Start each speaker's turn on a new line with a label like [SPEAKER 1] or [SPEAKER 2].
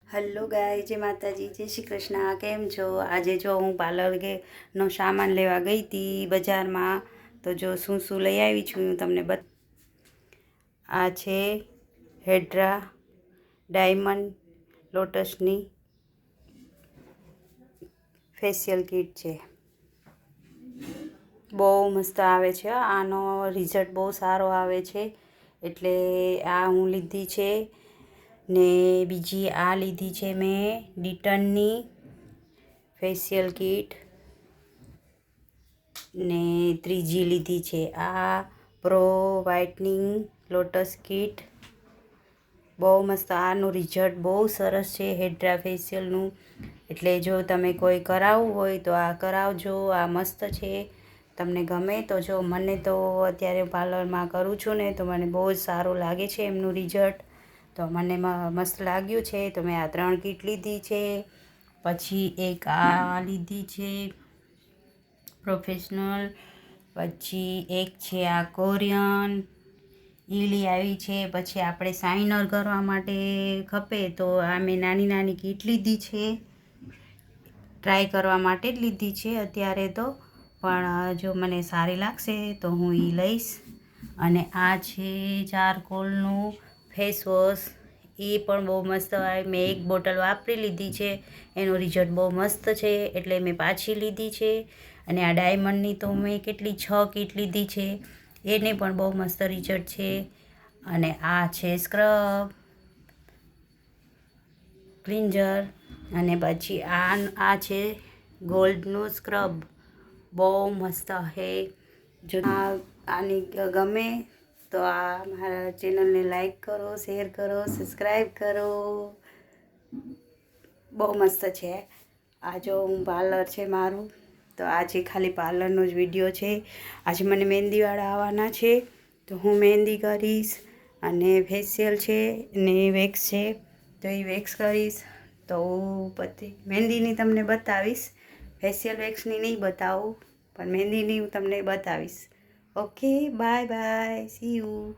[SPEAKER 1] Hello ગાય, જય માતાજી, જય શ્રી કૃષ્ણ. કેમ છો? આજે જો હું પાર્લરનો સામાન લેવા ગઈ હતી બજારમાં, તો જો શું શું લઈ આવી છું હું તમને આ છે હેડ્રા ડાયમંડ લોટસની ફેશિયલ કિટ છે. બહુ મસ્ત આવે છે, આનો રિઝલ્ટ બહુ સારો આવે છે, એટલે આ હું લીધી છે. ને બીજી આ લીધી છે મેં ડિટનની ફેશિયલ કિટ, ને ત્રીજી લીધી છે આ પ્રો વ્હાઇટનિંગ લોટસ કિટ. બહુ મસ્ત, આનું રિઝલ્ટ બહુ સરસ છે હેડ્રા ફેશિયલનું. એટલે જો તમે કોઈ કરાવવું હોય તો આ કરાવજો, આ મસ્ત છે. તમને ગમે તો જો, મને તો અત્યારે પાર્લરમાં કરું છું ને તો મને બહુ જ સારું લાગે છે એમનું રિઝલ્ટ. તો મને મસ્ત લાગ્યું છે તો મેં આ 3 કીટ લીધી છે. પછી એક આ લીધી છે પ્રોફેશનલ, પછી એક છે આ કોરિયન ઈલી આવી છે. પછી આપણે શાઇનર કરવા માટે ખપે તો આ મેં નાની નાની કીટ લીધી છે, ટ્રાય કરવા માટે જ લીધી છે અત્યારે તો, પણ જો મને સારી લાગશે તો હું એ લઈશ. અને આ છે ચારકોલનું ફેસ વોશ, એ પણ બહુ મસ્ત આવે. મેં એક બોટલ વાપરી લીધી છે, એનો રિઝલ્ટ બહુ મસ્ત છે એટલે મેં પાછી લીધી છે. અને આ ડાયમંડની તો મેં કેટલી 6 કીટ લીધી છે, એને પણ બહુ મસ્ત રિઝલ્ટ છે. અને આ છે સ્ક્રબ ક્લિન્જર, અને પછી આ છે ગોલ્ડનું સ્ક્રબ, બહુ મસ્ત છે. જો આની ગમે તો આ મારા ચેનલને લાઈક કરો, શેર કરો, સબસ્ક્રાઈબ કરો. બહુ મસ્ત છે. આ જો હું પાર્લર છે મારું, તો આજે ખાલી પાર્લરનો જ વિડીયો છે. આજે મને મહેંદીવાળા આવવાના છે તો હું મહેંદી કરીશ. અને ફેશિયલ છે ને વેક્સ છે તો એ વેક્સ કરીશ. તો પછી મહેંદીની તમને બતાવીશ, ફેશિયલ વેક્સની નહીં બતાવું, પણ મહેંદીની હું તમને બતાવીશ. Okay, bye bye, C you.